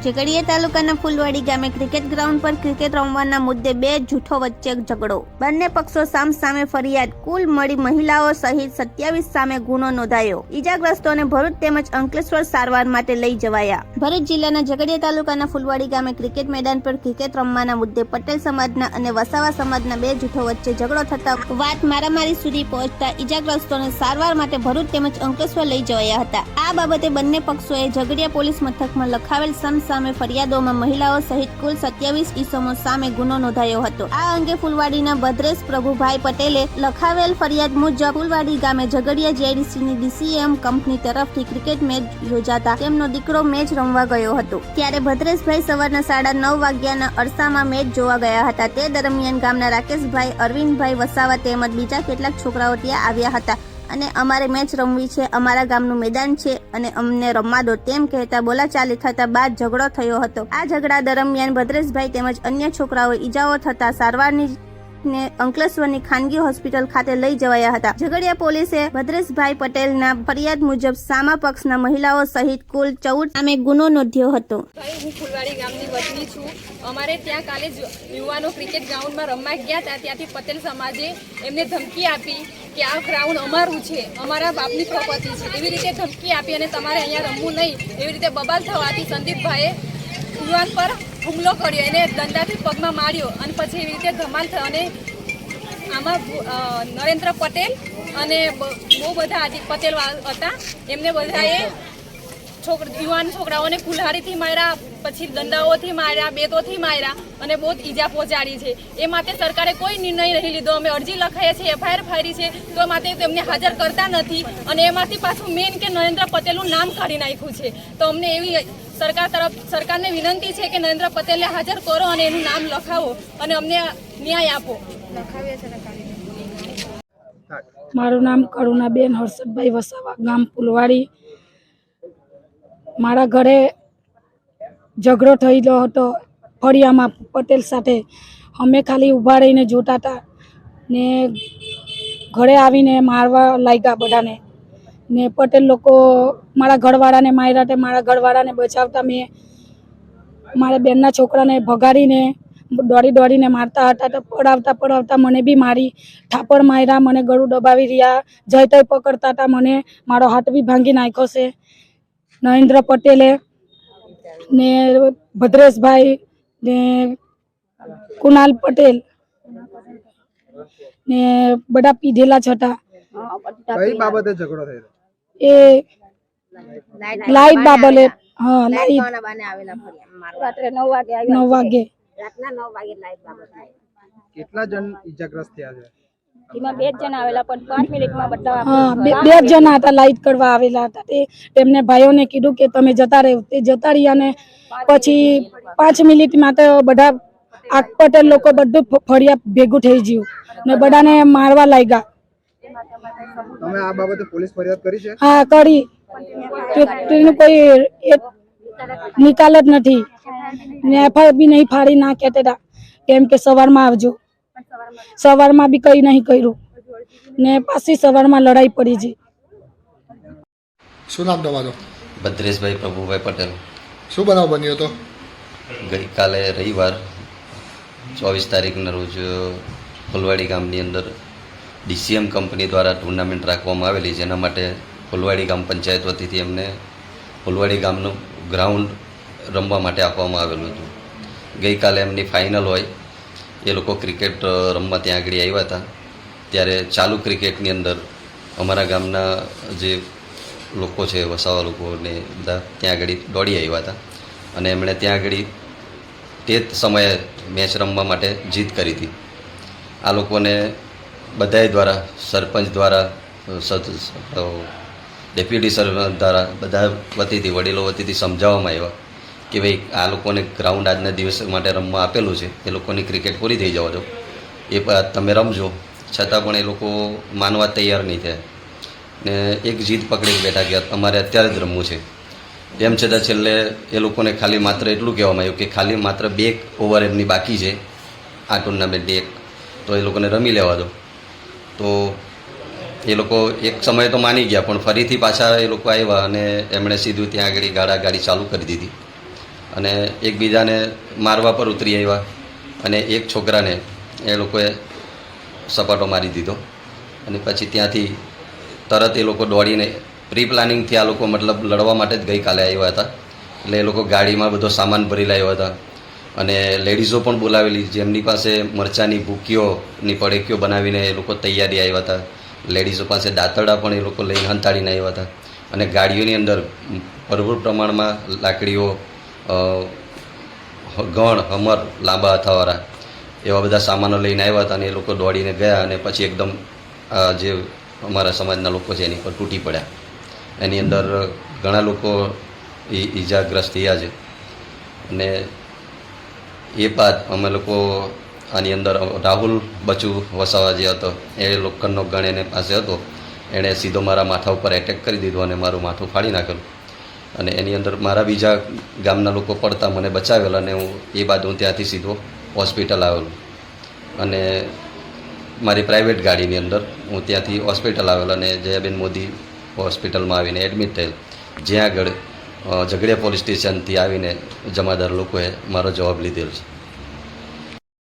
ઝઘડિયા તાલુકાના ફૂલવાડી ગામે cricket ground પર ક્રિકેટ રમવાના મુદ્દે બે જૂથો વચ્ચે ઝઘડો. બંને પક્ષો સામસામે ફરિયાદ. કુલ મળી મહિલાઓ સહિત 27 સામે ગુનો નોંધાયો. ઈજાગ્રસ્તોને ભરૂચ તેમજ અંકલેશ્વર સારવાર માટે લઈ જવાયા. ભરૂચ જિલ્લાના ઝઘડિયા તાલુકાના ફૂલવાડી ગામે ક્રિકેટ મેદાન પર ક્રિકેટ રમવાના મુદ્દે પટેલ સમાજના અને વસાવા સમાજના બે જૂથો વચ્ચે ઝઘડો થતા વાત મારામારી સુધી પહોંચતા ઈજાગ્રસ્તોને સારવાર માટે ભરૂચ તેમજ અંકલેશ્વર લઈ જવાયા હતા. આ બાબતે બંને પક્ષોએ ઝઘડિયા પોલીસ મથકમાં લખાવેલ સામે ફરિયાદોમાં મહિલાઓ સહિત કુલ 27 ઈસમો સામે ગુનો નોંધાયો હતો. આ અંગે ફૂલવાડીના ભદ્રેશ પ્રભુભાઈ પટેલે લખાવેલ ફરિયાદ મુજબ ફૂલવાડી ગામે ઝઘડિયા જીઆઈડીસીની ડીસીએમ કંપની તરફથી ક્રિકેટ મેચ યોજાતા તેમનો દીકરો મેચ રમવા ગયો હતો. ત્યારે ભદ્રેશભાઈ સવારના 9:30 વાગ્યાના અરસામાં મેચ જોવા ગયા હતા. તે દરમિયાન ગામના રાકેશભાઈ, અરવિંદભાઈ વસાવા તેમજ બીજા કેટલાક છોકરાઓ ત્યાં આવ્યા હતા અને અમારે મેચ રમવી છે, અમારા ગામનું મેદાન છે અને અમને રમવા દો તેમ કહેતા બોલાચાલી થતા બાદ ઝઘડો થયો હતો. આ ઝઘડા દરમિયાન ભદ્રેશભાઈ તેમજ અન્ય છોકરાઓ ઈજાઓ થતા સારવારની ને અંકલેશ્વરની ખાનગી હોસ્પિટલ ખાતે લઈ જવાયા હતા. ઝઘડિયા પોલીસે ભદ્રેશભાઈ પટેલના ફરિયાદ મુજબ સામા પક્ષના મહિલાઓ સહિત કુલ 14 સામે ગુનો નોંધ્યો હતો. હું ફૂલવાડી ગામની વતની છું. અમારે ત્યાં કાલે યુવાનો ક્રિકેટ ગ્રાઉન્ડમાં રમવા ગયા હતા. ત્યાંથી પટેલ સમાજે એમને ધમકી આપી કે આ ગ્રાઉન્ડ અમારું છે, અમારા બાપની પ્રોપર્ટી છે, એવી રીતે ધમકી આપી અને તમારે અહીંયા રમવું નહીં એવી રીતે બબાલ થવાથી સંદીપભાઈએ યુવાન પર હુમલો કર્યો, એને દંડાથી પગમાં માર્યો અને પછી એવી રીતે ધમાલ થઈ અને આમાં નરેન્દ્ર પટેલ અને બહુ બધા હાર્દિક પટેલ હતા. એમને બધાએ યુવાન છોકરાઓને કુલ્હાડીથી માર્યા, પછી દંડાઓથી માર્યા, બેતોથી માર્યા અને બહુ જ ઈજા પહોંચાડી છે. એ માટે સરકારે કોઈ નિર્ણય નહીં લીધો. અમે અરજી લખાઈએ છીએ, એફઆઈઆર ફાડી છે, તો માટે તેમને હાજર કરતા નથી અને એમાંથી પાછું મેઇન કે નરેન્દ્ર પટેલનું નામ કાઢી નાખ્યું છે. તો અમને એવી સરકારને વિનંતી છે કે નરેન્દ્ર પટેલને હાજર કરો અને એનું નામ લખાવો અને અમને ન્યાય આપો. મારું નામ કરુણાબેન હર્ષદભાઈ વસાવા, ગામ ફૂલવાડી. મારા ઘરે ઝઘડો થયેલો હતો ફળિયામાં પટેલ સાથે. અમે ખાલી ઊભા રહીને જોતા હતા ને ઘરે આવીને મારવા લાગ્યા બધાને ને પટેલ લોકો મારા ઘરવાળાને માર્યા તે મારા ઘરવાળાને બચાવતા મેં મારા બેનના છોકરાને ભગાડીને દોડીને મારતા હતા. તો પડાવતા મને બી મારી, થાપડ માર્યા, મને ગળું દબાવી રહ્યા, જય તય પકડતા હતા. મને મારો હાથ બી ભાંગી નાખ્યો છે નરેન્દ્ર પટેલે ને ભદ્રેશભાઈ ને કુનાલ પટેલ ને બધા પીધેલા છટા. કઈ બાબતે ઝઘડો થયો? એ લાઈટ બાબતે. હા, લાઈટ રાત્રે 9 વાગે. કેટલા જણ ઈજાગ્રસ્ત થયા છે? એમાં 2 જણ આવેલા પણ 5 મિનિટમાં બધા. હા, 2 જણ હતા લાઈટ કરવા આવેલા હતા. તે તેમને ભાઈઓને કીધું કે તમે જતા રહો. તે જતા રહ્યા ને પછી 5 મિનિટમાં તો બધા આ પટેલ લોકો બધું ફળિયા ભેગું થઈ ગયું ને બધાને મારવા લાગ્યા. તમે આ બાબતે પોલીસ ફરિયાદ કરી છે? હા, કરી. તેનું કોઈ નિકાલ જ નથી ને એફઆઈઆર બી નહીં ફાડી નાખ્યા હતા કેમ કે સવારમાં આવજો. સવારમાં બી કંઈ નહીં કર્યું ને પાછી સવારમાં લડાઈ પડી છે. શું નામ તમારું? ભદ્રેશભાઈ પ્રભુભાઈ પટેલ. શું બનાવ બન્યો હતો? ગઈકાલે રવિવાર 24 તારીખના રોજ ફૂલવાડી ગામની અંદર ડીસીએમ કંપની દ્વારા ટુર્નામેન્ટ રાખવામાં આવેલી, જેના માટે ફૂલવાડી ગામ પંચાયત વતીથી એમને ફૂલવાડી ગામનું ગ્રાઉન્ડ રમવા માટે આપવામાં આવેલું હતું. ગઈકાલે એમની ફાઇનલ હોય એ લોકો ક્રિકેટ રમવા ત્યાં આગળ આવ્યા હતા. ત્યારે ચાલુ ક્રિકેટની અંદર અમારા ગામના જે લોકો છે, વસાવા લોકોને બધા ત્યાં આગળ દોડી આવ્યા હતા અને એમણે ત્યાં આગળ તે જ સમયે મેચ રમવા માટે જીત કરી હતી. આ લોકોને બધાય દ્વારા, સરપંચ દ્વારા, ડેપ્યુટી સરપંચ દ્વારા, બધા વતીથી, વડીલો વતીથી સમજાવવામાં આવ્યા કે ભાઈ આ લોકોને ગ્રાઉન્ડ આજના દિવસ માટે રમવા આપેલું છે, એ લોકોની ક્રિકેટ પૂરી થઈ જવા દો, એ તમે રમજો. છતાં પણ એ લોકો માનવા તૈયાર નહીં થયા ને એક જીદ પકડી બેઠા કે અમારે અત્યારે જ રમવું છે. તેમ છતાં છેલ્લે એ લોકોને ખાલી માત્ર એટલું કહેવામાં આવ્યું કે ખાલી માત્ર 2 ઓવર એમની બાકી છે આ ટુર્નામેન્ટની, તો એ લોકોને રમી લેવા દો. તો એ લોકો એક સમયે તો માની ગયા પણ ફરીથી પાછા એ લોકો આવ્યા અને એમણે સીધું ત્યાં આગળ ગાડી ચાલુ કરી દીધી અને એકબીજાને મારવા પર ઉતરી આવ્યા અને એક છોકરાને એ લોકોએ સપાટો મારી દીધો અને પછી ત્યાંથી તરત એ લોકો દોડીને પ્રી પ્લાનિંગથી આ લોકો મતલબ લડવા માટે જ ગઈકાલે આવ્યા હતા. એટલે એ લોકો ગાડીમાં બધો સામાન ભરી લાવ્યા હતા અને લેડીઝો પણ બોલાવેલી, જેમની પાસે મરચાંની ભૂકીઓની પડીકીઓ બનાવીને એ લોકો તૈયારી આવ્યા હતા. લેડીઝો પાસે દાંતરડા પણ એ લોકો લઈને હંતાડીને આવ્યા હતા અને ગાડીઓની અંદર ભરપૂર પ્રમાણમાં લાકડીઓ, ગણ, હમર, લાંબા હાથાવાળા એવા બધા સામાનો લઈને આવ્યા હતા અને એ લોકો દોડીને ગયા અને પછી એકદમ જે અમારા સમાજના લોકો છે એની પર તૂટી પડ્યા. એની અંદર ઘણા લોકો ઈજાગ્રસ્ત થયા છે અને એ બાદ અમે લોકો આની અંદર રાહુલ બચુ વસાવા જે હતો એ લોખંડનો ગણ એને પાસે હતો, એણે સીધો મારા માથા ઉપર એટેક કરી દીધો અને મારું માથું ફાડી નાખેલું અને એની અંદર મારા બીજા ગામના લોકો પડતા મને બચાવેલા અને એ બાદ હું ત્યાંથી સીધો હોસ્પિટલ આવેલો અને મારી પ્રાઇવેટ ગાડીની અંદર હું ત્યાંથી હોસ્પિટલ આવેલો અને જયાબેન મોદી હોસ્પિટલમાં આવીને એડમિટ થયેલ, જ્યાં આગળ ઝઘડિયા પોલીસ સ્ટેશનથી આવીને જમાદાર લોકોએ મારો જવાબ લીધેલો છે.